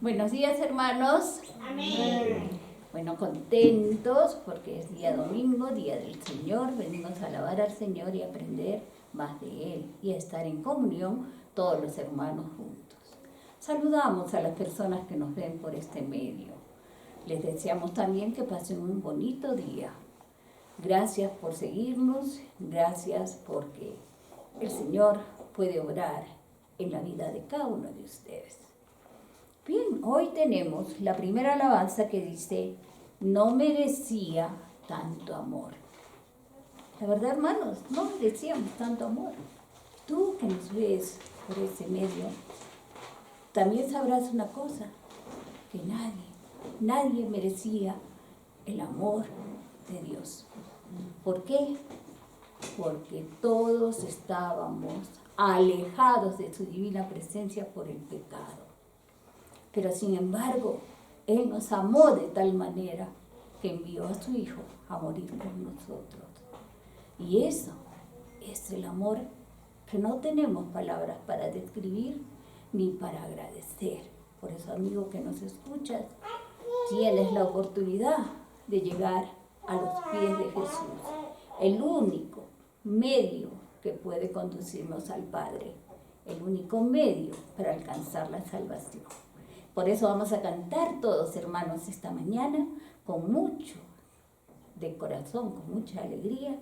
Buenos días, hermanos. Amén. Bueno, contentos porque es día domingo, día del Señor. Venimos a alabar al Señor y aprender más de Él y a estar en comunión todos los hermanos juntos. Saludamos a las personas que nos ven por este medio. Les deseamos también que pasen un bonito día. Gracias por seguirnos, gracias porque el Señor puede obrar en la vida de cada uno de ustedes. Bien, hoy tenemos la primera alabanza que dice, no merecía tanto amor. La verdad, hermanos, no merecíamos tanto amor. Tú que nos ves por ese medio, también sabrás una cosa, que nadie merecía el amor de Dios. ¿Por qué? Porque todos estábamos alejados de su divina presencia por el pecado. Pero sin embargo, Él nos amó de tal manera que envió a su Hijo a morir por nosotros. Y eso es el amor que no tenemos palabras para describir ni para agradecer. Por eso, amigo que nos escuchas, tienes la oportunidad de llegar a los pies de Jesús, el único medio que puede conducirnos al Padre, el único medio para alcanzar la salvación. Por eso vamos a cantar todos, hermanos, esta mañana con mucho de corazón, con mucha alegría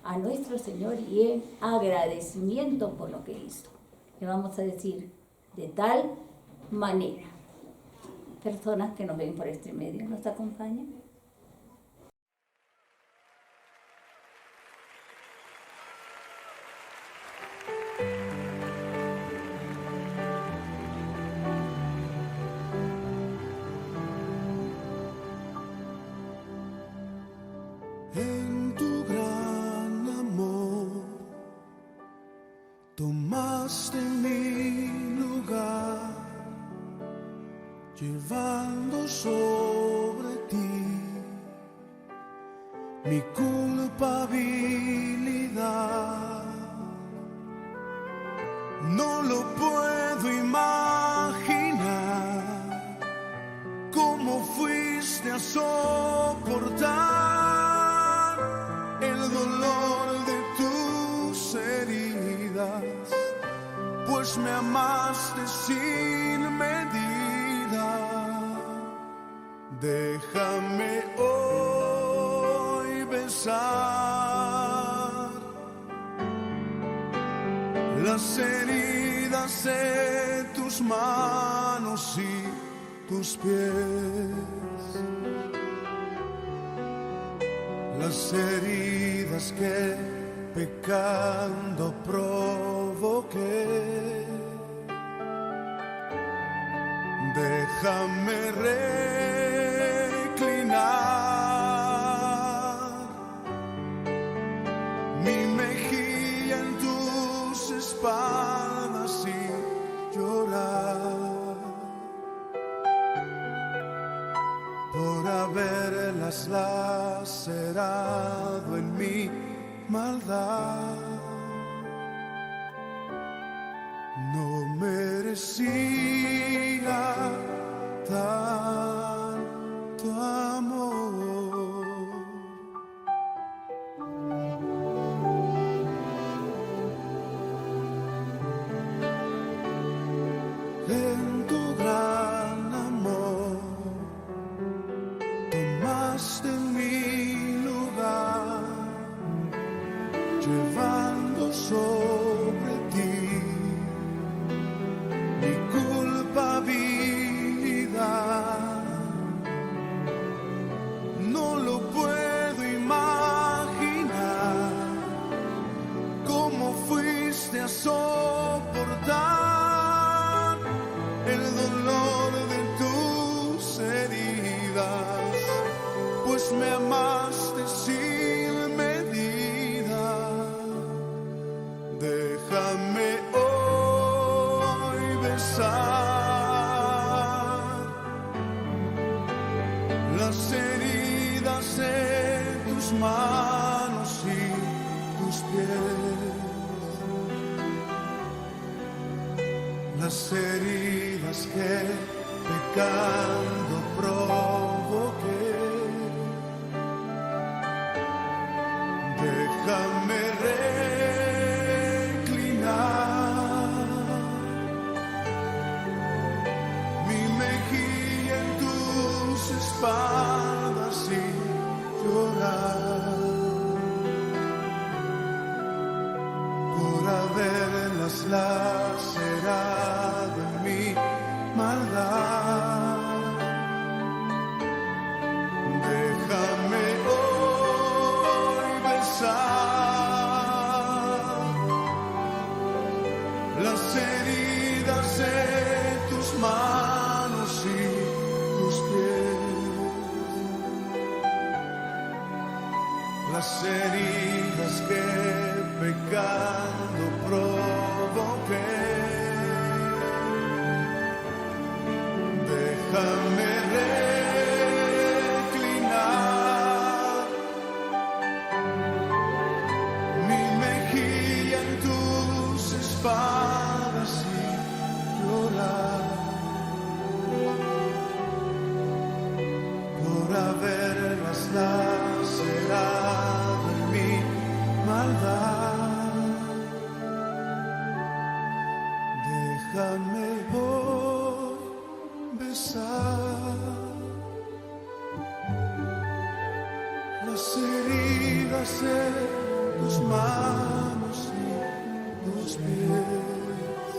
a nuestro Señor y en agradecimiento por lo que hizo. Le vamos a decir de tal manera. Personas que nos ven por este medio, ¿nos acompañan? En tu gran amor tomaste mi lugar, llevando sobre ti mi culpabilidad. No lo puedo imaginar cómo fuiste a soportar el dolor de tus heridas, pues me amaste sin medida. Déjame hoy besar las heridas de tus manos y tus pies, las heridas que pecando provoqué. Déjame reclinar mi mejilla en tus espaldas y llorar por haberlas lacerado en mi maldad. No merecía tanto amor. En tu gran amor tomaste mi lugar, llevando sobre ti mi culpabilidad. No lo puedo imaginar cómo fuiste a soportar el dolor de tus heridas, pues me amaste sin medida. Déjame hoy besar las heridas de tus manos y tus pies, las heridas que pecando provoqué. Déjame reclinar mi mejilla en tus espaldas y llorar por haberlas lacerado en mi maldad. Déjame hoy besar las heridas de tus manos y tus pies, las heridas que pecando provoqué. Déjame reclinar mi mejilla en tus espaldas y llorar por haberlas lacerado en mi maldad. Déjame hoy besar las heridas de tus manos y tus pies,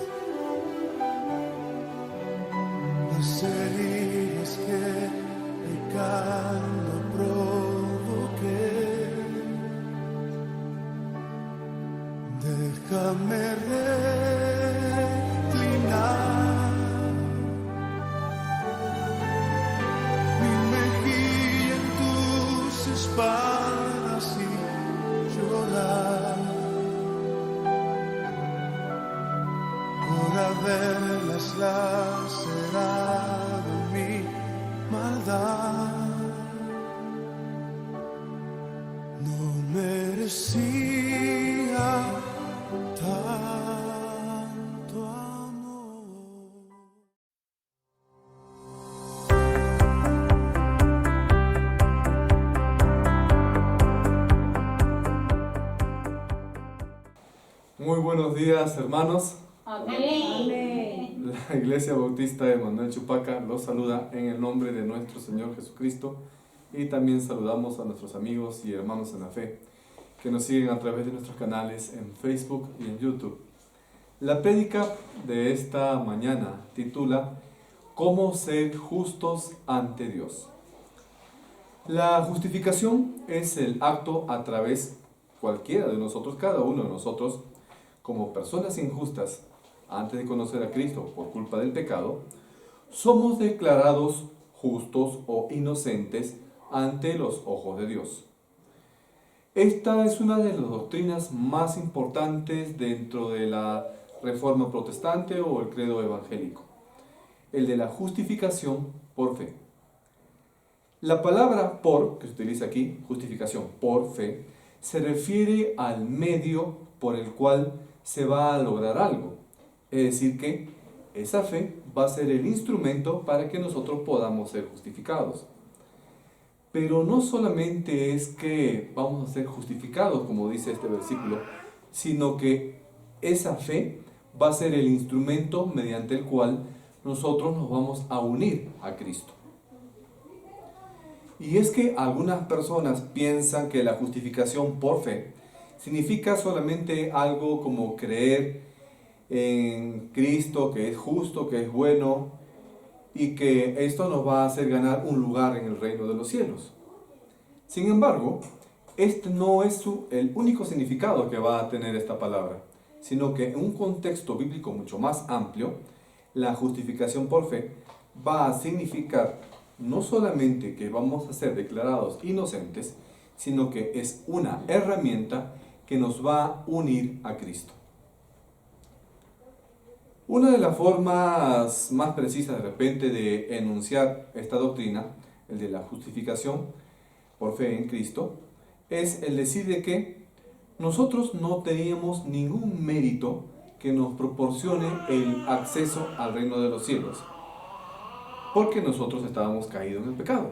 las heridas que pecando provoqué. Déjame reclinar mi mejilla en tus espaldas y llorar por haberlas lacerado en mi maldad. No merecía tanto amor. Muy buenos días, hermanos. Amén. La Iglesia Bautista de Manuel Chupaca los saluda en el nombre de nuestro Señor Jesucristo, y también saludamos a nuestros amigos y hermanos en la fe que nos siguen a través de nuestros canales en Facebook y en YouTube. La prédica de esta mañana titula ¿Cómo ser justos ante Dios? La justificación es el acto a través cualquiera de nosotros, cada uno de nosotros, como personas injustas, antes de conocer a Cristo por culpa del pecado, somos declarados justos o inocentes ante los ojos de Dios. Esta es una de las doctrinas más importantes dentro de la Reforma Protestante o el credo evangélico, el de la justificación por fe. La palabra por, que se utiliza aquí, justificación por fe, se refiere al medio por el cual se va a lograr algo. Es decir que esa fe va a ser el instrumento para que nosotros podamos ser justificados. Pero no solamente es que vamos a ser justificados, como dice este versículo, sino que esa fe va a ser el instrumento mediante el cual nosotros nos vamos a unir a Cristo. Y es que algunas personas piensan que la justificación por fe significa solamente algo como creer en Cristo, que es justo, que es bueno, y que esto nos va a hacer ganar un lugar en el reino de los cielos. Sin embargo, este no es el único significado que va a tener esta palabra, sino que en un contexto bíblico mucho más amplio, la justificación por fe va a significar no solamente que vamos a ser declarados inocentes, sino que es una herramienta que nos va a unir a Cristo. Una de las formas más precisas de repente de enunciar esta doctrina, el de la justificación por fe en Cristo, es el decir de que nosotros no teníamos ningún mérito que nos proporcione el acceso al reino de los cielos. porque nosotros estábamos caídos en el pecado.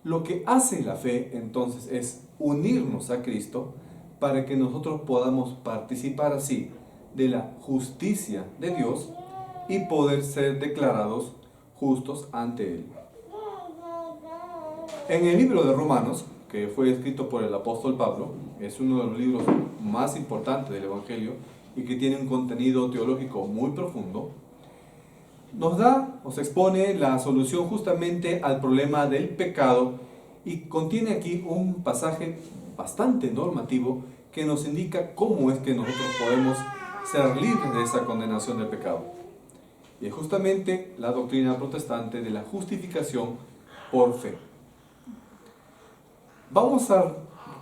Lo que hace la fe entonces es unirnos a Cristo para que nosotros podamos participar así de la justicia de Dios y poder ser declarados justos ante Él. En el libro de Romanos, que fue escrito por el apóstol Pablo, es uno de los libros más importantes del Evangelio y que tiene un contenido teológico muy profundo, nos expone la solución justamente al problema del pecado y contiene aquí un pasaje bastante normativo que nos indica cómo es que nosotros podemos ser libres de esa condenación del pecado. Y es justamente la doctrina protestante de la justificación por fe. Vamos a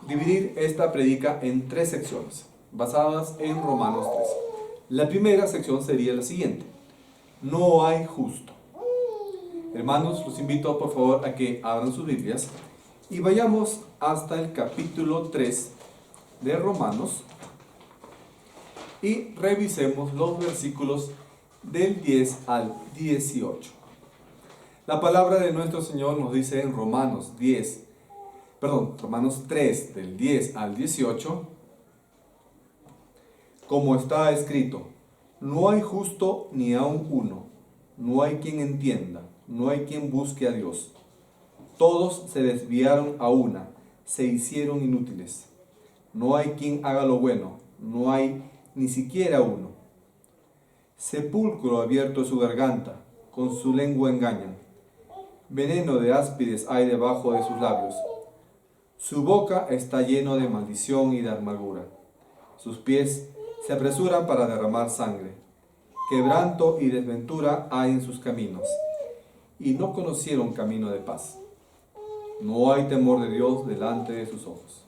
dividir esta prédica en 3 secciones, basadas en Romanos 3. La primera sección sería la siguiente: no hay justo. Hermanos, los invito por favor a que abran sus Biblias y vayamos hasta el capítulo 3 de Romanos y revisemos los versículos del 10 al 18. La palabra de nuestro Señor nos dice en Romanos 3, del 10 al 18, como está escrito: no hay justo ni aun uno, no hay quien entienda, no hay quien busque a Dios. Todos se desviaron a una, se hicieron inútiles. No hay quien haga lo bueno, no hay ni siquiera uno. Sepulcro abierto es su garganta, con su lengua engañan. Veneno de áspides hay debajo de sus labios. Su boca está lleno de maldición y de amargura. Sus pies se apresuran para derramar sangre. Quebranto y desventura hay en sus caminos, y no conocieron camino de paz. No hay temor de Dios delante de sus ojos.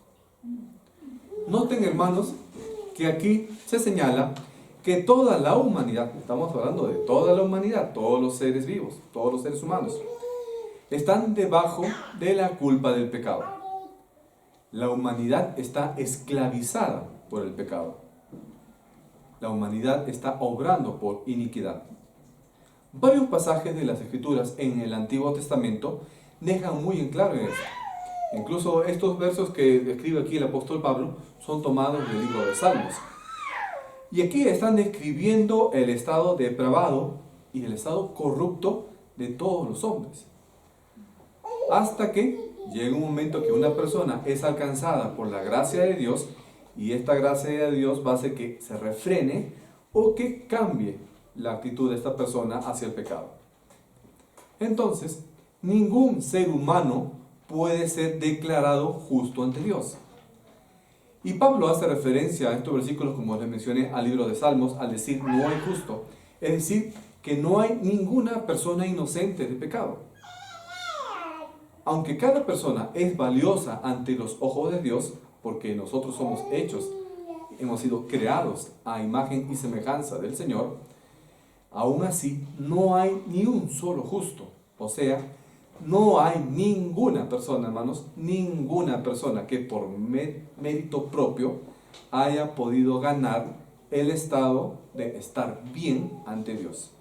Noten, hermanos, que aquí se señala que toda la humanidad, estamos hablando de toda la humanidad, todos los seres vivos, todos los seres humanos, están debajo de la culpa del pecado. La humanidad está esclavizada por el pecado. La humanidad está obrando por iniquidad. Varios pasajes de las Escrituras en el Antiguo Testamento dejan muy en claro esto. Incluso estos versos que describe aquí el apóstol Pablo son tomados del libro de Salmos. Y aquí están describiendo el estado depravado y el estado corrupto de todos los hombres. Hasta que llega un momento que una persona es alcanzada por la gracia de Dios, y esta gracia de Dios va a hacer que se refrene o que cambie la actitud de esta persona hacia el pecado. Entonces, ningún ser humano puede ser declarado justo ante Dios. Y Pablo hace referencia a estos versículos, como les mencioné, al libro de Salmos, al decir no hay justo. Es decir, que no hay ninguna persona inocente de pecado. Aunque cada persona es valiosa ante los ojos de Dios, porque nosotros somos hechos, hemos sido creados a imagen y semejanza del Señor, aún así no hay ni un solo justo. O sea, no hay ninguna persona, hermanos, ninguna persona que por mérito propio haya podido ganar el estado de estar bien ante Dios.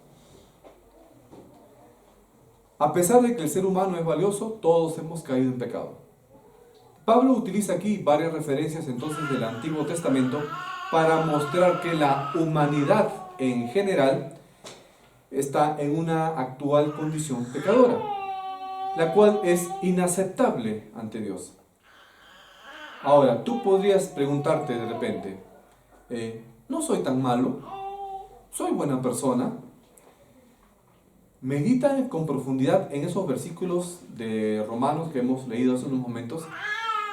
A pesar de que el ser humano es valioso, todos hemos caído en pecado. Pablo utiliza aquí varias referencias entonces del Antiguo Testamento para mostrar que la humanidad en general está en una actual condición pecadora, la cual es inaceptable ante Dios. Ahora, tú podrías preguntarte de repente, ¿no soy tan malo? ¿Soy buena persona? Medita con profundidad en esos versículos de Romanos que hemos leído hace unos momentos.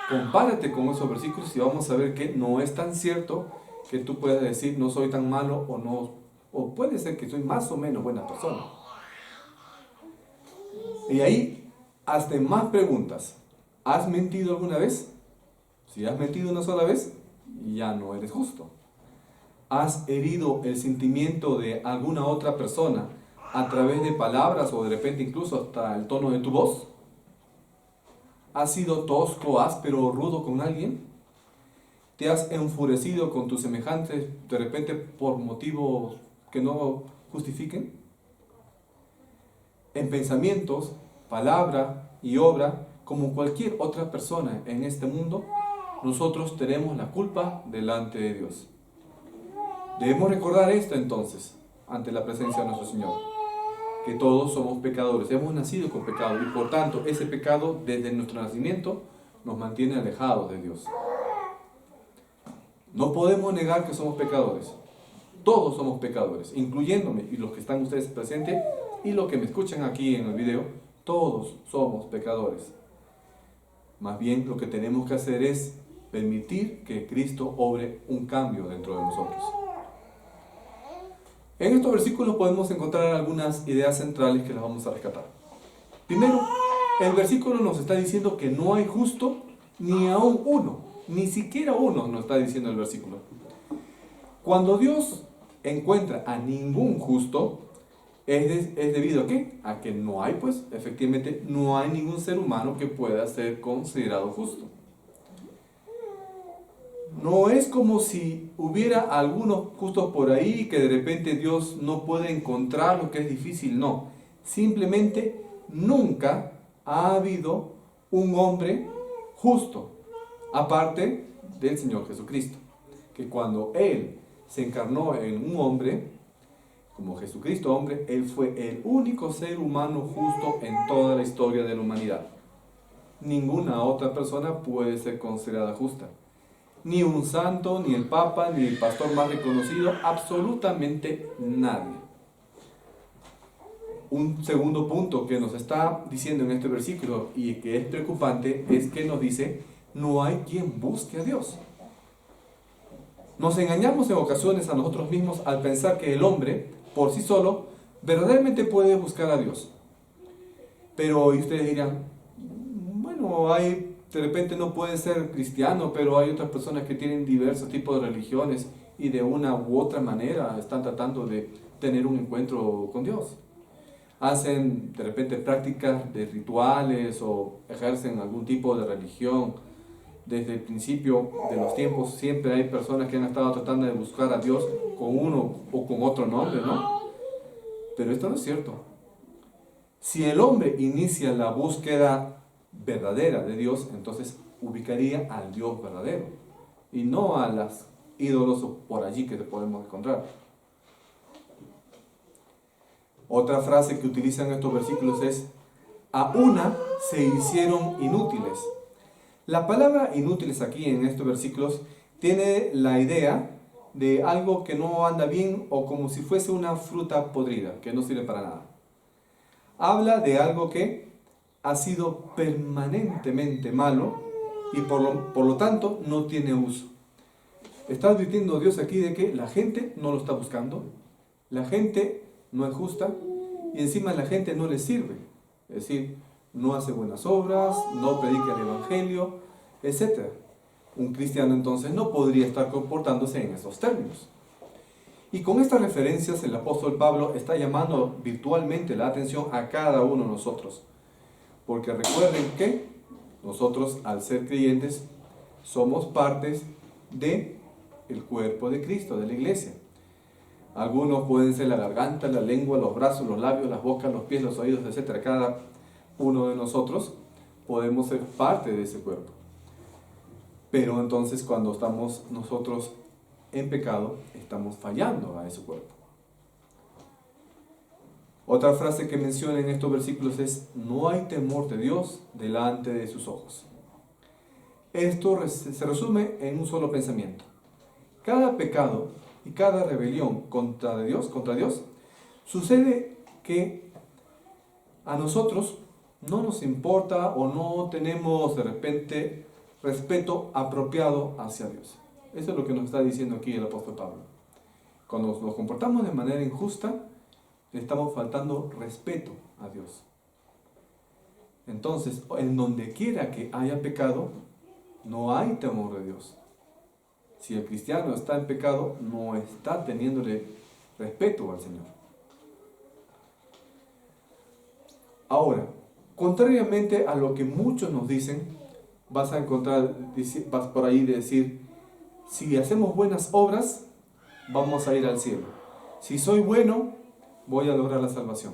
Compárate con esos versículos y vamos a ver que no es tan cierto que tú puedas decir no soy tan malo o no, o puede ser que soy más o menos buena persona. Y ahí hazte más preguntas. ¿Has mentido alguna vez? Si has mentido una sola vez, ya no eres justo. ¿Has herido el sentimiento de alguna otra persona a través de palabras o de repente incluso hasta el tono de tu voz? ¿Has sido tosco, áspero o rudo con alguien? ¿Te has enfurecido con tus semejantes de repente por motivos que no justifiquen? en pensamientos, palabra y obra, como cualquier otra persona en este mundo, nosotros tenemos la culpa delante de Dios. Debemos recordar esto entonces, ante la presencia de nuestro Señor, que todos somos pecadores, hemos nacido con pecado y por tanto ese pecado desde nuestro nacimiento nos mantiene alejados de Dios. No podemos negar que somos pecadores. Todos somos pecadores, incluyéndome y los que están ustedes presentes y los que me escuchan aquí en el video, todos somos pecadores. Más bien lo que tenemos que hacer es permitir que Cristo obre un cambio dentro de nosotros. En estos versículos podemos encontrar algunas ideas centrales que las vamos a rescatar. Primero, el versículo nos está diciendo que no hay justo ni aún uno, ni siquiera uno nos está diciendo el versículo. Cuando Dios encuentra a ningún justo, es debido a ¿qué? A que no hay, pues, efectivamente, no hay ningún ser humano que pueda ser considerado justo. No es como si hubiera algunos justos por ahí que de repente Dios no puede encontrar lo que es difícil, no. Simplemente nunca ha habido un hombre justo, aparte del Señor Jesucristo, que cuando Él se encarnó en un hombre, como Jesucristo hombre, Él fue el único ser humano justo en toda la historia de la humanidad. Ninguna otra persona puede ser considerada justa. Ni un santo, ni el papa, ni el pastor más reconocido, absolutamente nadie. Un segundo punto que nos está diciendo en este versículo y que es preocupante es que nos dice, no hay quien busque a Dios. Nos engañamos en ocasiones a nosotros mismos al pensar que el hombre, por sí solo, verdaderamente puede buscar a Dios. Pero y ustedes dirán, bueno, de repente no puede ser cristiano, pero hay otras personas que tienen diversos tipos de religiones y de una u otra manera están tratando de tener un encuentro con Dios. Hacen de repente prácticas de rituales o ejercen algún tipo de religión. Desde el principio de los tiempos siempre hay personas que han estado tratando de buscar a Dios con uno o con otro nombre, ¿no? Pero esto no es cierto. Si el hombre inicia la búsqueda verdadera de Dios, entonces ubicaría al Dios verdadero y no a las ídolos por allí que podemos encontrar. Otra frase que utilizan estos versículos es: a una se hicieron inútiles. La palabra inútiles aquí en estos versículos tiene la idea de algo que no anda bien o como si fuese una fruta podrida, que no sirve para nada. Habla de algo que ha sido permanentemente malo y por lo tanto no tiene uso. Está advirtiendo Dios aquí de que la gente no lo está buscando, la gente no es justa y encima la gente no le sirve. Es decir, no hace buenas obras, no predica el evangelio, etc. Un cristiano entonces no podría estar comportándose en esos términos. Y con estas referencias el apóstol Pablo está llamando virtualmente la atención a cada uno de nosotros. Porque recuerden que nosotros, al ser creyentes, somos partes del cuerpo de Cristo, de la iglesia. Algunos pueden ser la garganta, la lengua, los brazos, los labios, las bocas, los pies, los oídos, etc. Cada uno de nosotros podemos ser parte de ese cuerpo. Pero entonces cuando estamos nosotros en pecado, estamos fallando a ese cuerpo. Otra frase que menciona en estos versículos es: no hay temor de Dios delante de sus ojos. Esto se resume en un solo pensamiento. Cada pecado y cada rebelión contra Dios, sucede que a nosotros no nos importa o no tenemos de repente respeto apropiado hacia Dios. Eso es lo que nos está diciendo aquí el apóstol Pablo. Cuando nos comportamos de manera injusta, le estamos faltando respeto a Dios. Entonces, en donde quiera que haya pecado, no hay temor de Dios. Si el cristiano está en pecado, no está teniéndole respeto al Señor. Ahora, contrariamente a lo que muchos nos dicen, vas por ahí de decir: si hacemos buenas obras, vamos a ir al cielo. Si soy bueno, voy a lograr la salvación.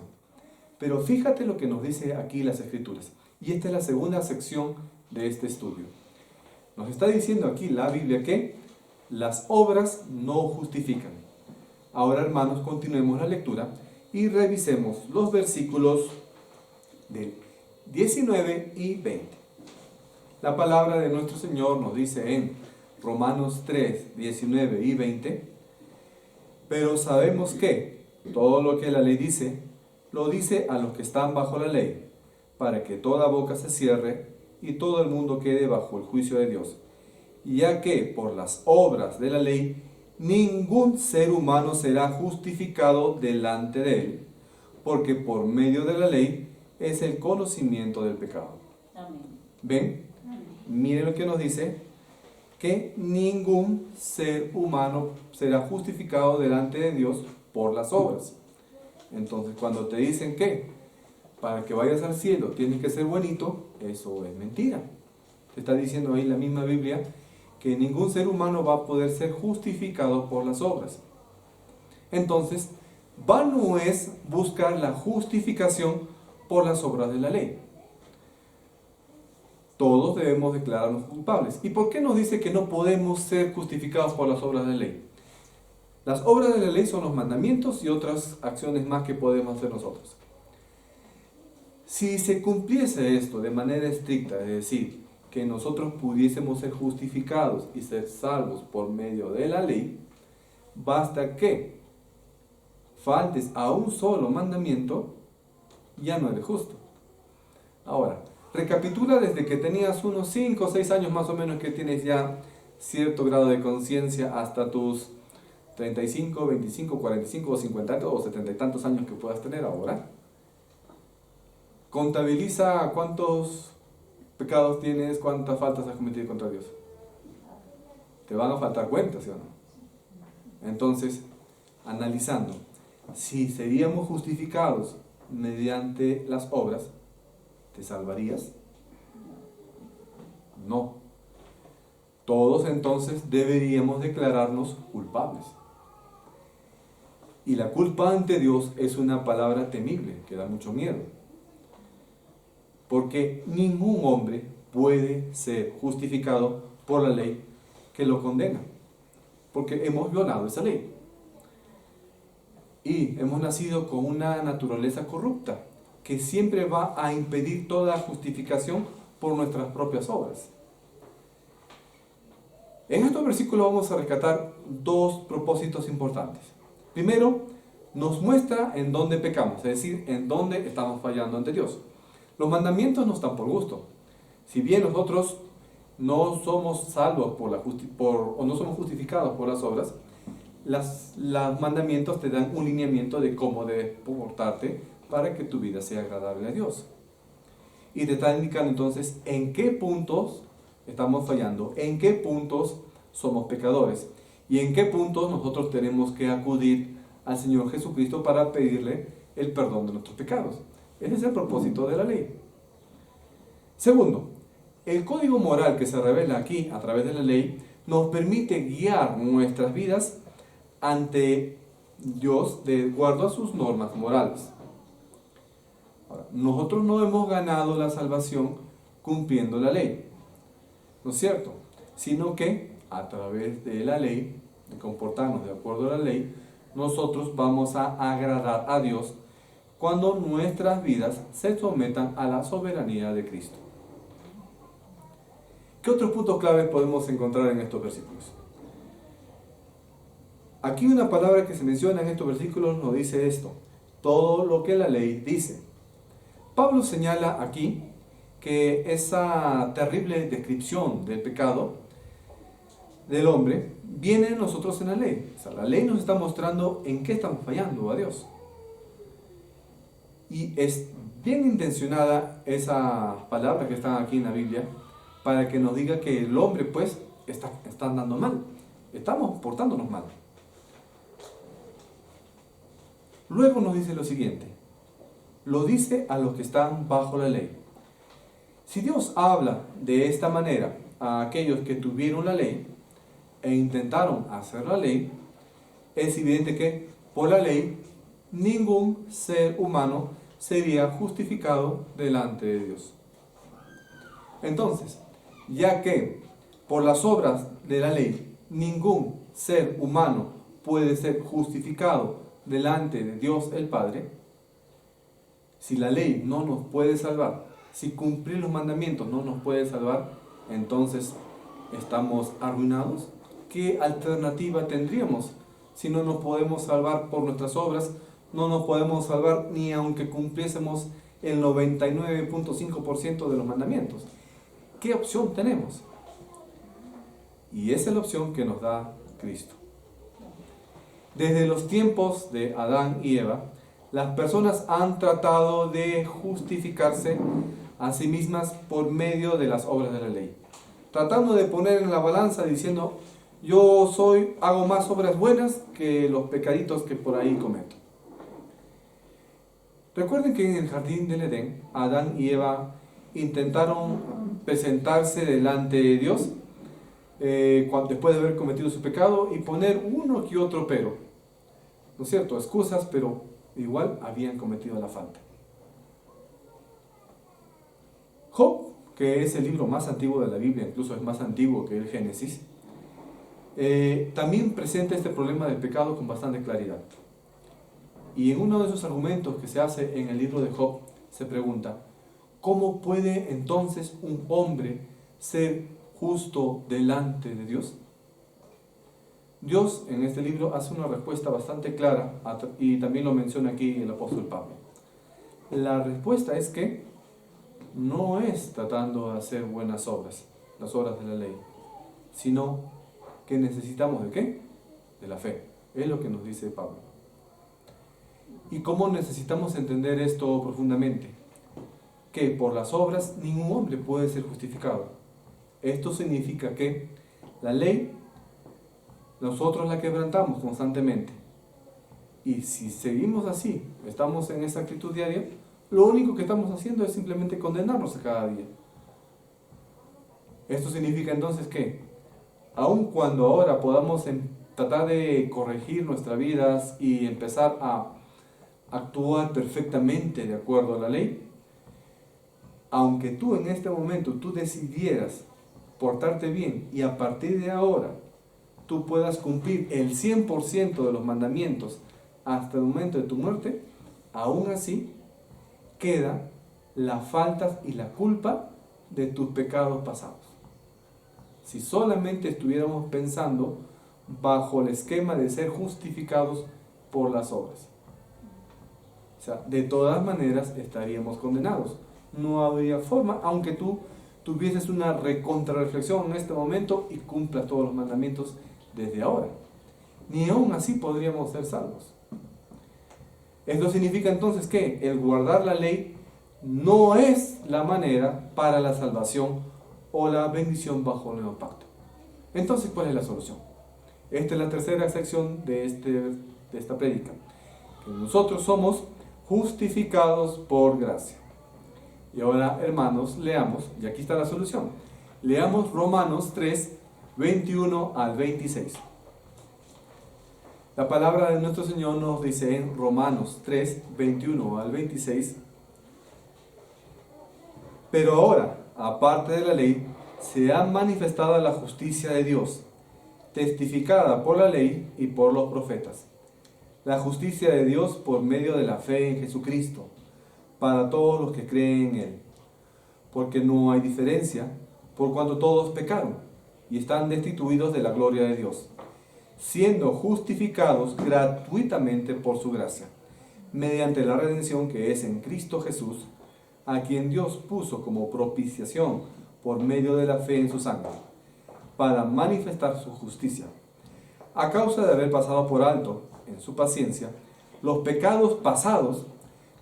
Pero fíjate lo que nos dice aquí las Escrituras. Y esta es la segunda sección de este estudio. Nos está diciendo aquí la Biblia que las obras no justifican. Ahora, hermanos, continuemos la lectura y revisemos los versículos del 19 y 20. La palabra de nuestro Señor nos dice en Romanos 3, 19 y 20: pero sabemos que todo lo que la ley dice, lo dice a los que están bajo la ley, para que toda boca se cierre y todo el mundo quede bajo el juicio de Dios. Ya que por las obras de la ley ningún ser humano será justificado delante de él, porque por medio de la ley es el conocimiento del pecado. Amén. ¿Ven? Miren lo que nos dice, que ningún ser humano será justificado delante de Dios por las obras. Entonces, cuando te dicen que para que vayas al cielo tienes que ser buenito, eso es mentira. Te está diciendo ahí la misma Biblia que ningún ser humano va a poder ser justificado por las obras. Entonces, vano es buscar la justificación por las obras de la ley. Todos debemos declararnos culpables. ¿Y por qué nos dice que no podemos ser justificados por las obras de la ley? Las obras de la ley son los mandamientos y otras acciones más que podemos hacer nosotros. Si se cumpliese esto de manera estricta, es decir, que nosotros pudiésemos ser justificados y ser salvos por medio de la ley, basta que faltes a un solo mandamiento, ya no eres justo. Ahora, recapitula desde que tenías unos 5 o 6 años más o menos, que tienes ya cierto grado de conciencia, hasta tus 35, 25, 45 o 50 o 70 y tantos años que puedas tener ahora. Contabiliza cuántos pecados tienes, cuántas faltas has cometido contra Dios. Te van a faltar cuentas, ¿sí o no? Entonces, analizando, si seríamos justificados mediante las obras, ¿te salvarías? No. Todos entonces deberíamos declararnos culpables. Y la culpa ante Dios es una palabra temible, que da mucho miedo. Porque ningún hombre puede ser justificado por la ley que lo condena. Porque hemos violado esa ley. Y hemos nacido con una naturaleza corrupta, que siempre va a impedir toda justificación por nuestras propias obras. En estos versículos vamos a rescatar dos propósitos importantes. Primero, nos muestra en dónde pecamos, es decir, en dónde estamos fallando ante Dios. Los mandamientos no están por gusto. Si bien nosotros no somos salvos o no somos justificados por las obras, los mandamientos te dan un lineamiento de cómo debes comportarte para que tu vida sea agradable a Dios. Y te está indicando entonces en qué puntos estamos fallando, en qué puntos somos pecadores y en qué puntos nosotros tenemos que acudir al Señor Jesucristo para pedirle el perdón de nuestros pecados. Ese es el propósito de la ley. Segundo, el código moral que se revela aquí a través de la ley nos permite guiar nuestras vidas ante Dios de acuerdo a sus normas morales. Ahora, nosotros no hemos ganado la salvación cumpliendo la ley, ¿no es cierto? Sino que a través de la ley, de comportarnos de acuerdo a la ley, nosotros vamos a agradar a Dios cuando nuestras vidas se sometan a la soberanía de Cristo. ¿Qué otros puntos claves podemos encontrar en estos versículos? Aquí una palabra que se menciona en estos versículos nos dice esto: todo lo que la ley dice. Pablo señala aquí que esa terrible descripción del pecado del hombre viene en nosotros en la ley. O sea, la ley nos está mostrando en qué estamos fallando a Dios. Y es bien intencionada esa palabra que está aquí en la Biblia para que nos diga que el hombre pues está andando mal, estamos portándonos mal. Luego nos dice lo siguiente: lo dice a los que están bajo la ley. Si Dios habla de esta manera a aquellos que tuvieron la ley e intentaron hacer la ley, es evidente que por la ley ningún ser humano sería justificado delante de Dios. Entonces, ya que por las obras de la ley ningún ser humano puede ser justificado delante de Dios el Padre, si la ley no nos puede salvar, si cumplir los mandamientos no nos puede salvar, entonces estamos arruinados. ¿Qué alternativa tendríamos si no nos podemos salvar por nuestras obras? No nos podemos salvar ni aunque cumpliésemos el 99.5% de los mandamientos. ¿Qué opción tenemos? Y esa es la opción que nos da Cristo. Desde los tiempos de Adán y Eva, las personas han tratado de justificarse a sí mismas por medio de las obras de la ley, tratando de poner en la balanza diciendo: yo hago más obras buenas que los pecaditos que por ahí cometo. Recuerden que en el jardín del Edén, Adán y Eva intentaron presentarse delante de Dios después de haber cometido su pecado y poner uno que otro pero, ¿no es cierto? Excusas, pero igual habían cometido la falta. Job, que es el libro más antiguo de la Biblia, incluso es más antiguo que el Génesis, también presenta este problema del pecado con bastante claridad. Y en uno de esos argumentos que se hace en el libro de Job, se pregunta: ¿cómo puede entonces un hombre ser justo delante de Dios? Dios en este libro hace una respuesta bastante clara, y también lo menciona aquí el apóstol Pablo. La respuesta es que no es tratando de hacer buenas obras, las obras de la ley, sino que necesitamos ¿de qué? De la fe. Es lo que nos dice Pablo. ¿Y cómo necesitamos entender esto profundamente? Que por las obras ningún hombre puede ser justificado. Esto significa que la ley nosotros la quebrantamos constantemente. Y si seguimos así, estamos en esa actitud diaria, lo único que estamos haciendo es simplemente condenarnos a cada día. Esto significa entonces que, aun cuando ahora podamos tratar de corregir nuestras vidas y empezar a actuar perfectamente de acuerdo a la ley, aunque tú en este momento tú decidieras portarte bien y a partir de ahora tú puedas cumplir el 100% de los mandamientos hasta el momento de tu muerte, aún así queda la falta y la culpa de tus pecados pasados. Si solamente estuviéramos pensando bajo el esquema de ser justificados por las obras, o sea, de todas maneras estaríamos condenados. No habría forma, aunque tú tuvieses una recontrarreflexión en este momento y cumplas todos los mandamientos desde ahora. Ni aún así podríamos ser salvos. Esto significa entonces que el guardar la ley no es la manera para la salvación o la bendición bajo el nuevo pacto. Entonces, ¿cuál es la solución? Esta es la tercera sección de esta prédica. Que nosotros somos justificados por gracia. Y ahora, hermanos, leamos, y aquí está la solución. Leamos Romanos 3, 21 al 26. La palabra de nuestro Señor nos dice en Romanos 3, 21 al 26: pero ahora, aparte de la ley, se ha manifestado la justicia de Dios, testificada por la ley y por los profetas. La justicia de Dios por medio de la fe en Jesucristo, para todos los que creen en Él. Porque no hay diferencia, por cuanto todos pecaron y están destituidos de la gloria de Dios, siendo justificados gratuitamente por su gracia, mediante la redención que es en Cristo Jesús, a quien Dios puso como propiciación por medio de la fe en su sangre, para manifestar su justicia, a causa de haber pasado por alto, en su paciencia, los pecados pasados,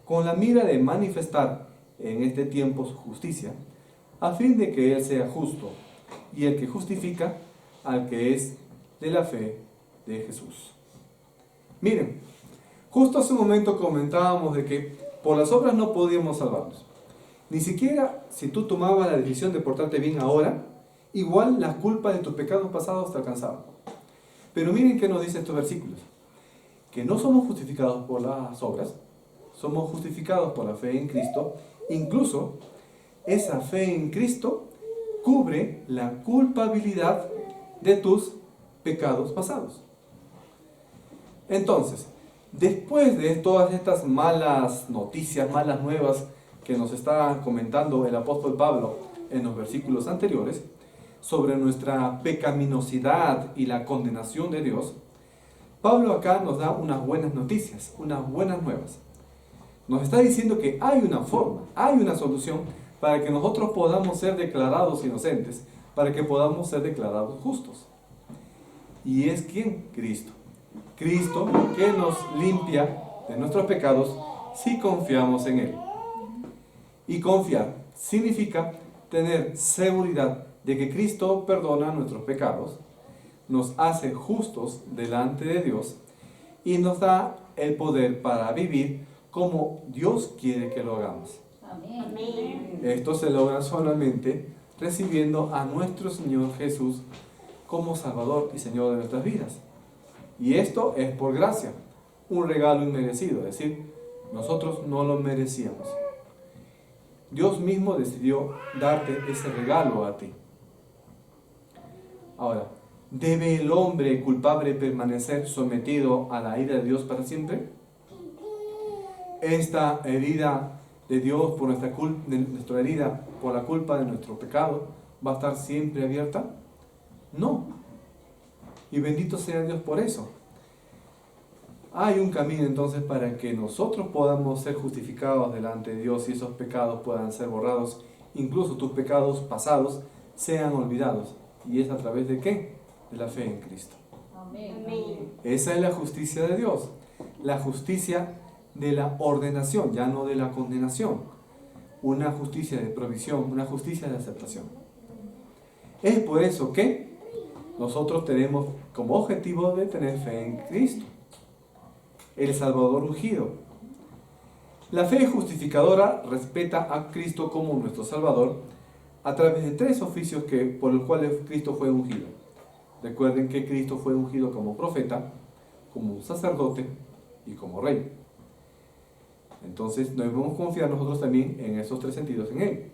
con la mira de manifestar en este tiempo su justicia, a fin de que Él sea justo, y el que justifica al que es de la fe de Jesús. Miren, justo hace un momento comentábamos de que por las obras no podíamos salvarnos. Ni siquiera si tú tomabas la decisión de portarte bien ahora, igual las culpas de tus pecados pasados te alcanzaban. Pero miren qué nos dicen estos versículos: que no somos justificados por las obras, somos justificados por la fe en Cristo. Incluso esa fe en Cristo cubre la culpabilidad de tus pecados pasados. Entonces, después de todas estas malas noticias, malas nuevas que nos está comentando el apóstol Pablo en los versículos anteriores, sobre nuestra pecaminosidad y la condenación de Dios, Pablo acá nos da unas buenas noticias, unas buenas nuevas. Nos está diciendo que hay una forma, hay una solución para que nosotros podamos ser declarados inocentes, para que podamos ser declarados justos. ¿Y es quién? Cristo. Cristo que nos limpia de nuestros pecados si confiamos en Él. Y confiar significa tener seguridad de que Cristo perdona nuestros pecados, nos hace justos delante de Dios y nos da el poder para vivir como Dios quiere que lo hagamos. Amén. Esto se logra solamente recibiendo a nuestro Señor Jesús como Salvador y Señor de nuestras vidas. Y esto es por gracia, un regalo inmerecido, es decir, nosotros no lo merecíamos. Dios mismo decidió darte ese regalo a ti. Ahora, ¿debe el hombre culpable permanecer sometido a la ira de Dios para siempre? Esta herida de Dios por nuestra herida por la culpa de nuestro pecado va a estar siempre abierta? No. Y bendito sea Dios por eso. Hay un camino entonces para que nosotros podamos ser justificados delante de Dios y esos pecados puedan ser borrados, incluso tus pecados pasados sean olvidados. ¿Y es a través de qué? De la fe en Cristo. Amén. Esa es la justicia de Dios, la justicia de la ordenación, ya no de la condenación. Una justicia de provisión, una justicia de aceptación. Es por eso que nosotros tenemos como objetivo de tener fe en Cristo, el Salvador ungido. La fe justificadora respeta a Cristo como nuestro Salvador a través de 3 oficios por los cuales Cristo fue ungido. Recuerden que Cristo fue ungido como profeta, como sacerdote y como rey. Entonces debemos confiar nosotros también en esos 3 sentidos en Él.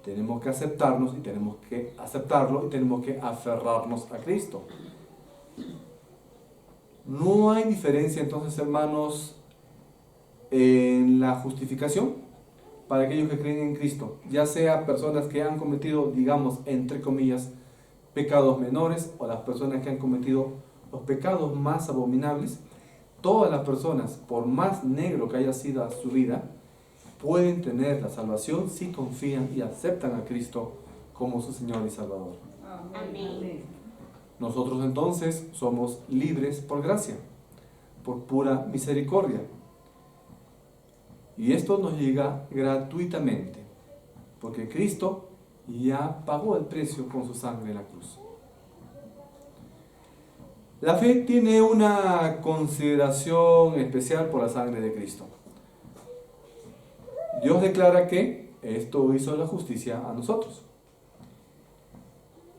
Tenemos que aceptarnos y tenemos que aceptarlo y tenemos que aferrarnos a Cristo. No hay diferencia entonces, hermanos, en la justificación para aquellos que creen en Cristo, ya sea personas que han cometido, digamos, entre comillas, pecados menores o las personas que han cometido los pecados más abominables. Todas las personas, por más negro que haya sido su vida, pueden tener la salvación si confían y aceptan a Cristo como su Señor y Salvador. Amén. Nosotros entonces somos libres por gracia, por pura misericordia. Y esto nos llega gratuitamente, porque Cristo ya pagó el precio con su sangre en la cruz. La fe tiene una consideración especial por la sangre de Cristo. Dios declara que esto hizo la justicia a nosotros.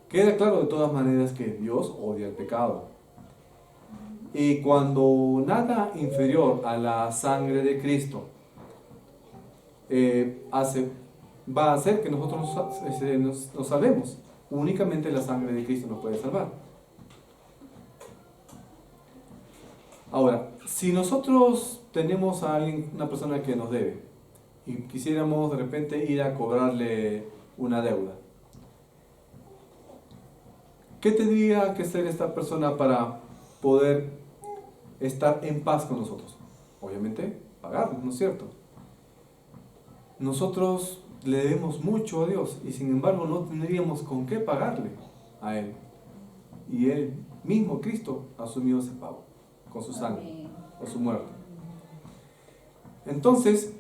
Queda claro de todas maneras que Dios odia el pecado. Y cuando nada inferior a la sangre de Cristo va a hacer que nosotros nos salvemos, únicamente la sangre de Cristo nos puede salvar. Ahora, si nosotros tenemos a alguien, una persona que nos debe, y quisiéramos de repente ir a cobrarle una deuda, ¿qué tendría que hacer esta persona para poder estar en paz con nosotros? Obviamente, pagarnos, ¿no es cierto? Nosotros le debemos mucho a Dios y sin embargo no tendríamos con qué pagarle a Él. Y Él mismo, Cristo, asumió ese pago con su sangre o su muerte. Entonces,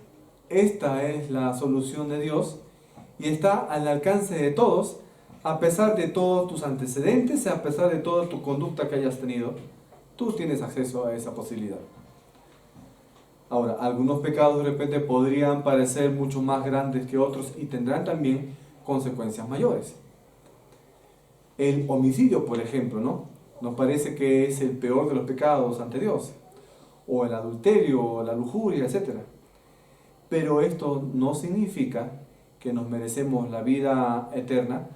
esta es la solución de Dios y está al alcance de todos, a pesar de todos tus antecedentes, a pesar de toda tu conducta que hayas tenido. Tú tienes acceso a esa posibilidad. Ahora, algunos pecados de repente podrían parecer mucho más grandes que otros y tendrán también consecuencias mayores. El homicidio, por ejemplo, ¿no? Nos parece que es el peor de los pecados ante Dios. o el adulterio, o la lujuria, etc. Pero esto no significa que nos merecemos la vida eterna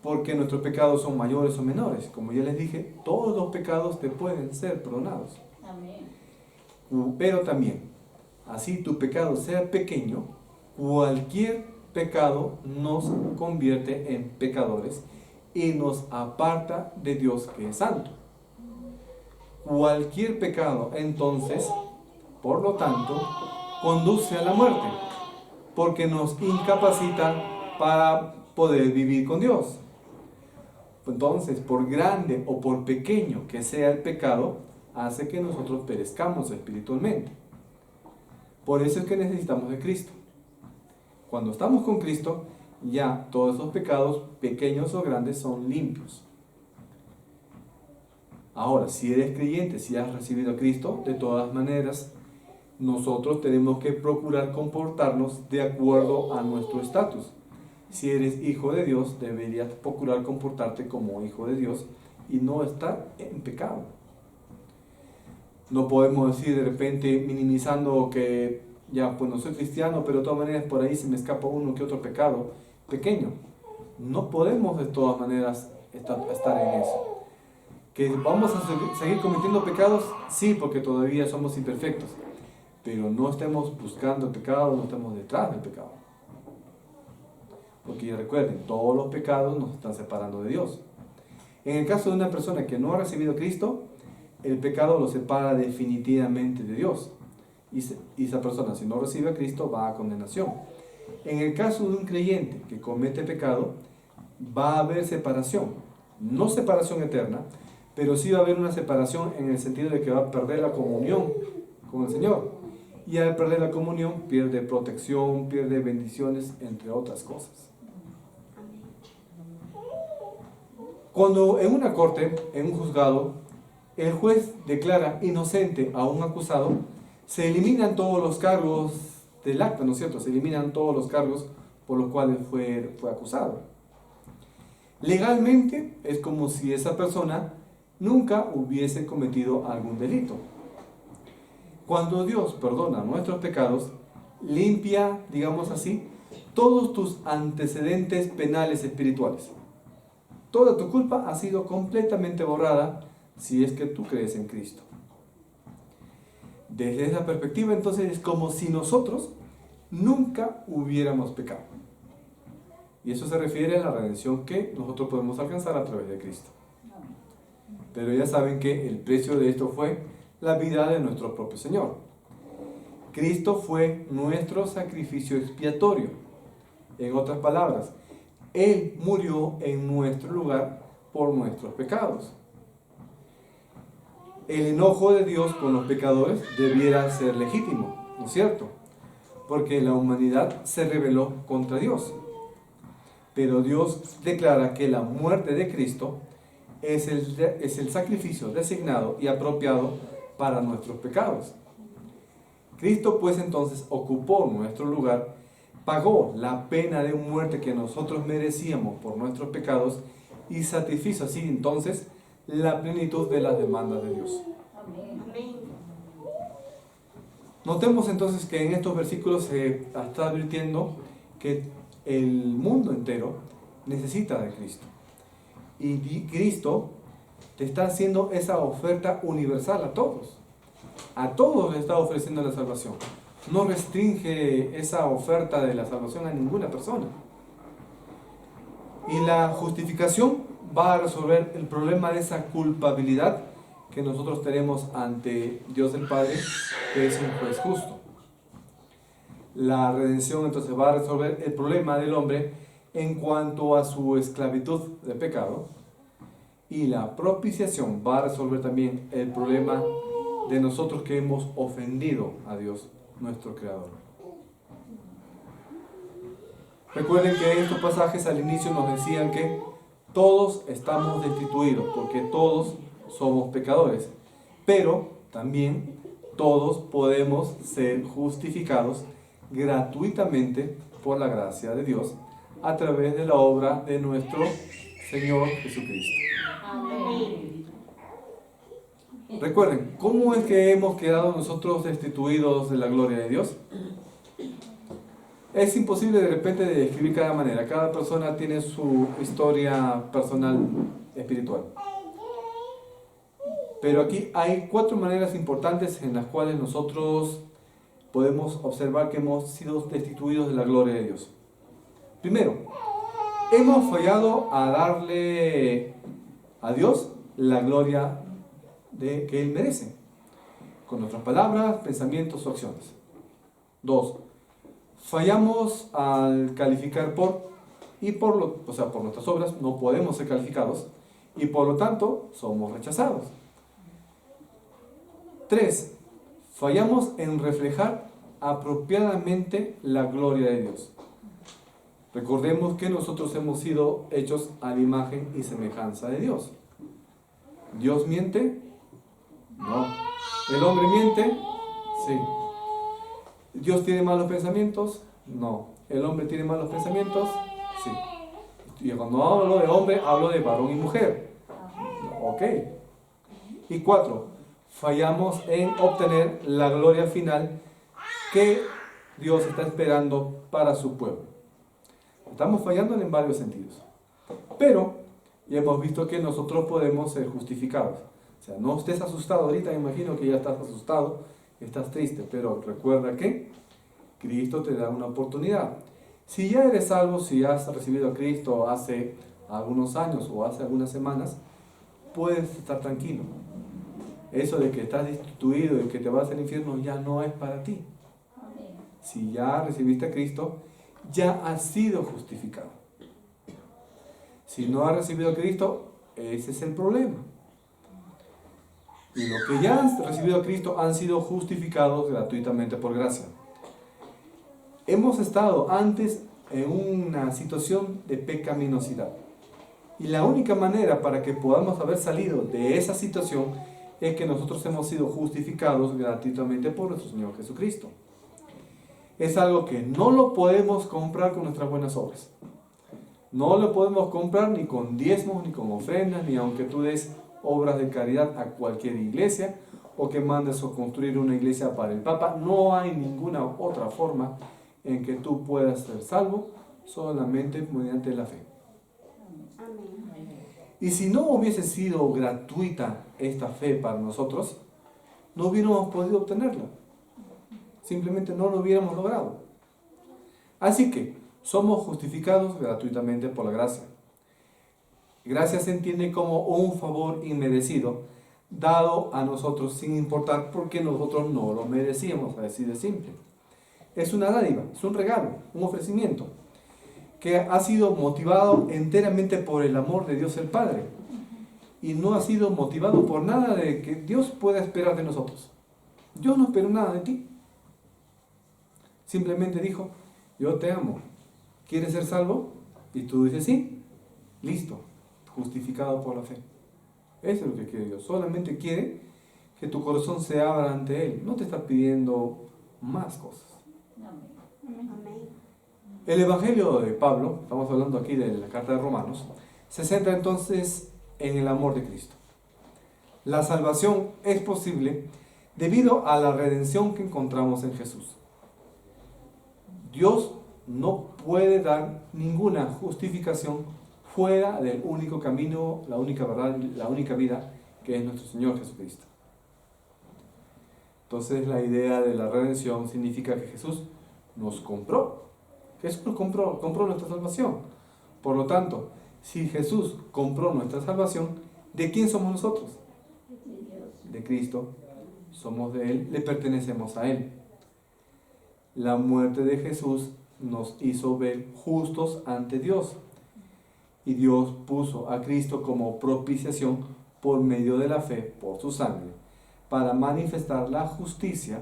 porque nuestros pecados son mayores o menores. Como ya les dije, todos los pecados te pueden ser perdonados. Amén. Pero también, así tu pecado sea pequeño, cualquier pecado nos convierte en pecadores y nos aparta de Dios que es santo. Cualquier pecado, entonces, por lo tanto, conduce a la muerte, porque nos incapacita para poder vivir con Dios. Entonces, por grande o por pequeño que sea el pecado, hace que nosotros perezcamos espiritualmente. Por eso es que necesitamos de Cristo. Cuando estamos con Cristo, ya todos esos pecados, pequeños o grandes, son limpios. Ahora, si eres creyente, si has recibido a Cristo, de todas maneras, nosotros tenemos que procurar comportarnos de acuerdo a nuestro estatus. Si eres hijo de Dios, deberías procurar comportarte como hijo de Dios y no estar en pecado. No podemos decir de repente, minimizando que ya, pues no soy cristiano, pero de todas maneras por ahí se me escapa uno que otro pecado pequeño. No podemos de todas maneras estar en eso. ¿Que vamos a seguir cometiendo pecados? Sí, porque todavía somos imperfectos. Pero no estemos buscando el pecado, no estemos detrás del pecado. Porque ya recuerden, todos los pecados nos están separando de Dios. En el caso de una persona que no ha recibido a Cristo, el pecado lo separa definitivamente de Dios. Y esa persona, si no recibe a Cristo, va a condenación. En el caso de un creyente que comete pecado, va a haber separación. No separación eterna, pero sí va a haber una separación en el sentido de que va a perder la comunión con el Señor. Y al perder la comunión, pierde protección, pierde bendiciones, entre otras cosas. Cuando en una corte, en un juzgado, el juez declara inocente a un acusado, se eliminan todos los cargos del acta, ¿no es cierto? Se eliminan todos los cargos por los cuales fue acusado. Legalmente es como si esa persona nunca hubiese cometido algún delito. Cuando Dios perdona nuestros pecados, limpia, digamos así, todos tus antecedentes penales espirituales. Toda tu culpa ha sido completamente borrada si es que tú crees en Cristo. Desde esa perspectiva, entonces, es como si nosotros nunca hubiéramos pecado. Y eso se refiere a la redención que nosotros podemos alcanzar a través de Cristo. Pero ya saben que el precio de esto fue la vida de nuestro propio Señor. Cristo fue nuestro sacrificio expiatorio. En otras palabras, Él murió en nuestro lugar por nuestros pecados. El enojo de Dios con los pecadores debiera ser legítimo, ¿no es cierto? Porque la humanidad se rebeló contra Dios. Pero Dios declara que la muerte de Cristo es el sacrificio designado y apropiado para nuestros pecados. Cristo pues entonces ocupó nuestro lugar, pagó la pena de muerte que nosotros merecíamos por nuestros pecados y satisfizo así entonces la plenitud de las demandas de Dios. Amén. Notemos entonces que en estos versículos se está advirtiendo que el mundo entero necesita de Cristo. Y Cristo te está haciendo esa oferta universal a todos. A todos le está ofreciendo la salvación. No restringe esa oferta de la salvación a ninguna persona. Y la justificación va a resolver el problema de esa culpabilidad que nosotros tenemos ante Dios el Padre, que es un juez justo. La redención entonces va a resolver el problema del hombre en cuanto a su esclavitud de pecado, y la propiciación va a resolver también el problema de nosotros que hemos ofendido a Dios, nuestro Creador. Recuerden que estos pasajes al inicio nos decían que todos estamos destituidos, porque todos somos pecadores, pero también todos podemos ser justificados gratuitamente por la gracia de Dios a través de la obra de nuestro Señor Jesucristo. Amén. Recuerden, ¿cómo es que hemos quedado nosotros destituidos de la gloria de Dios? Es imposible de repente de describir cada manera. Cada persona tiene su historia personal espiritual. Pero aquí hay 4 maneras importantes en las cuales nosotros podemos observar que hemos sido destituidos de la gloria de Dios. Primero, hemos fallado a darle a Dios la gloria que Él merece, con nuestras palabras, pensamientos o acciones. 2, fallamos al calificar por nuestras obras no podemos ser calificados y por lo tanto somos rechazados. 3, fallamos en reflejar apropiadamente la gloria de Dios. Recordemos que nosotros hemos sido hechos a la imagen y semejanza de Dios. ¿Dios miente? No. ¿El hombre miente? Sí. ¿Dios tiene malos pensamientos? No. ¿El hombre tiene malos pensamientos? Sí. Y cuando hablo de hombre, hablo de varón y mujer. Ok. Y 4, fallamos en obtener la gloria final que Dios está esperando para su pueblo. Estamos fallando en varios sentidos. Pero ya hemos visto que nosotros podemos ser justificados. O sea, no estés asustado ahorita, me imagino que ya estás asustado, estás triste, pero recuerda que Cristo te da una oportunidad. Si ya eres salvo, si ya has recibido a Cristo hace algunos años o hace algunas semanas, puedes estar tranquilo. Eso de que estás destituido y que te vas al infierno ya no es para ti. Si ya recibiste a Cristo, ya has sido justificado. Si no has recibido a Cristo, ese es el problema. Y los que ya han recibido a Cristo han sido justificados gratuitamente por gracia. Hemos estado antes en una situación de pecaminosidad. Y la única manera para que podamos haber salido de esa situación es que nosotros hemos sido justificados gratuitamente por nuestro Señor Jesucristo. Es algo que no lo podemos comprar con nuestras buenas obras. No lo podemos comprar ni con diezmos, ni con ofrendas, ni aunque tú des obras de caridad a cualquier iglesia o que mandes a construir una iglesia para el Papa. No hay ninguna otra forma en que tú puedas ser salvo, solamente mediante la fe. Y si no hubiese sido gratuita esta fe para nosotros, no hubiéramos podido obtenerla. Simplemente no lo hubiéramos logrado. Así que somos justificados gratuitamente por la gracia. Gracia se entiende como un favor inmerecido dado a nosotros sin importar porque nosotros no lo merecíamos, así de simple. Es una dádiva, es un regalo, un ofrecimiento que ha sido motivado enteramente por el amor de Dios el Padre y no ha sido motivado por nada de que Dios pueda esperar de nosotros. Dios no esperó nada de ti. Simplemente dijo, yo te amo. ¿Quieres ser salvo? Y tú dices sí. Listo. Justificado por la fe. Eso es lo que quiere Dios. Solamente quiere que tu corazón se abra ante Él. No te está pidiendo más cosas. El Evangelio de Pablo, estamos hablando aquí de la carta de Romanos, se centra entonces en el amor de Cristo. La salvación es posible debido a la redención que encontramos en Jesús. Dios no puede dar ninguna justificación fuera del único camino, la única verdad, la única vida que es nuestro Señor Jesucristo. Entonces la idea de la redención significa que Jesús nos compró. Jesús nos compró nuestra salvación. Por lo tanto, si Jesús compró nuestra salvación, ¿de quién somos nosotros? De Cristo. Somos de Él, le pertenecemos a Él. La muerte de Jesús nos hizo ver justos ante Dios. Y Dios puso a Cristo como propiciación por medio de la fe, por su sangre, para manifestar la justicia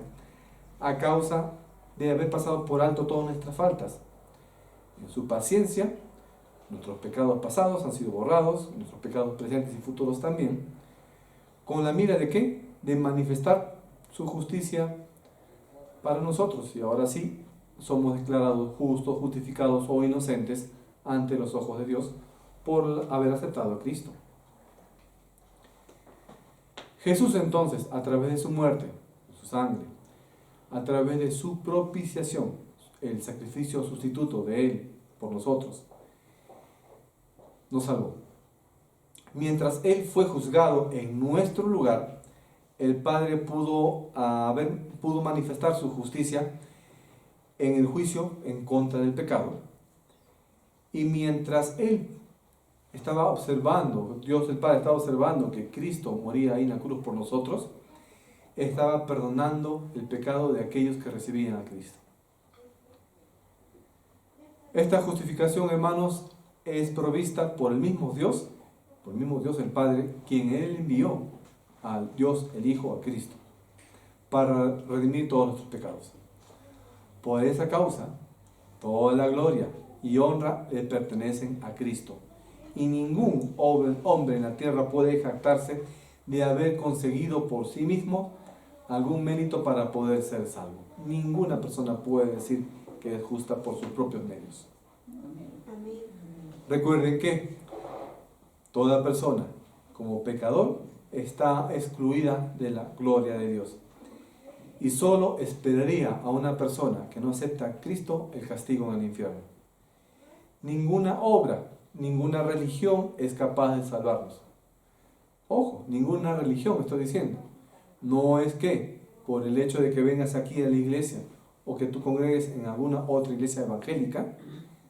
a causa de haber pasado por alto todas nuestras faltas. En su paciencia, nuestros pecados pasados han sido borrados, nuestros pecados presentes y futuros también, con la mira de ¿qué? De manifestar su justicia para nosotros. Y ahora sí, somos declarados justos, justificados o inocentes ante los ojos de Dios por haber aceptado a Cristo. Jesús entonces, a través de su muerte, su sangre, a través de su propiciación, el sacrificio sustituto de Él por nosotros, nos salvó. Mientras Él fue juzgado en nuestro lugar, el Padre pudo manifestar su justicia en el juicio en contra del pecado. Y mientras Él estaba observando, Dios el Padre estaba observando que Cristo moría ahí en la cruz por nosotros, estaba perdonando el pecado de aquellos que recibían a Cristo. Esta justificación, hermanos, es provista por el mismo Dios el Padre, quien Él envió al Dios el Hijo, a Cristo, para redimir todos nuestros pecados. Por esa causa, toda la gloria y honra le pertenecen a Cristo. Y ningún hombre en la tierra puede jactarse de haber conseguido por sí mismo algún mérito para poder ser salvo. Ninguna persona puede decir que es justa por sus propios medios. Amén. Recuerden que toda persona, como pecador, está excluida de la gloria de Dios. Y solo esperaría a una persona que no acepta a Cristo el castigo en el infierno. Ninguna obra, ninguna religión es capaz de salvarnos. Ojo, ninguna religión, estoy diciendo. No es que por el hecho de que vengas aquí a la iglesia o que tú congregues en alguna otra iglesia evangélica,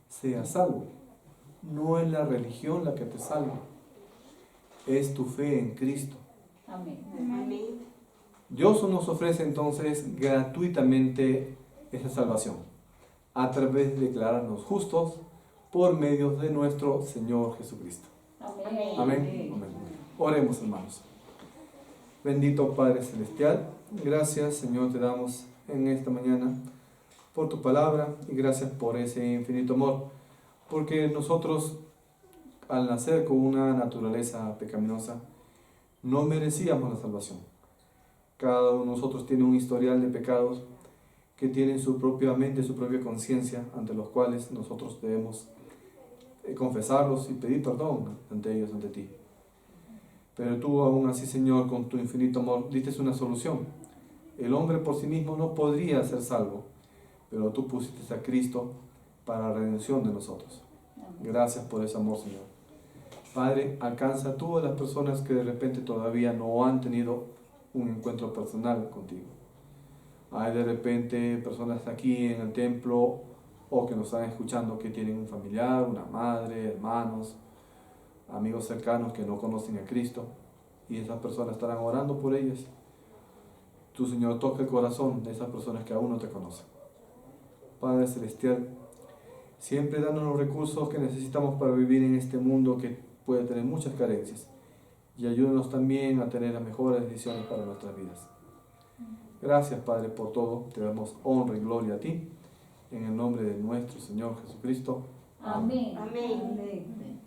seas salvo. No es la religión la que te salva, es tu fe en Cristo. Amén. Amén. Dios nos ofrece entonces gratuitamente esa salvación a través de declararnos justos por medio de nuestro Señor Jesucristo. Amén. Amén. Amén. Oremos, hermanos. Bendito Padre Celestial, gracias, Señor, te damos en esta mañana por tu palabra y gracias por ese infinito amor, porque nosotros, al nacer con una naturaleza pecaminosa, no merecíamos la salvación. Cada uno de nosotros tiene un historial de pecados que tienen su propia mente, su propia conciencia, ante los cuales nosotros debemos confesarlos y pedir perdón ante ellos, ante ti. Pero tú aún así, Señor, con tu infinito amor, diste una solución. El hombre por sí mismo no podría ser salvo, pero tú pusiste a Cristo para la redención de nosotros. Gracias por ese amor, Señor. Padre, alcanza a todas las personas que de repente todavía no han tenido un encuentro personal contigo. Hay de repente personas aquí en el templo o que nos están escuchando que tienen un familiar, una madre, hermanos, amigos cercanos que no conocen a Cristo, y esas personas estarán orando por ellas. Tu Señor, toca el corazón de esas personas que aún no te conocen. Padre Celestial, siempre danos los recursos que necesitamos para vivir en este mundo que puede tener muchas carencias, y ayúdanos también a tener las mejores decisiones para nuestras vidas. Gracias, Padre, por todo. Te damos honra y gloria a ti, en el nombre de nuestro Señor Jesucristo. Amén. Amén. Amén.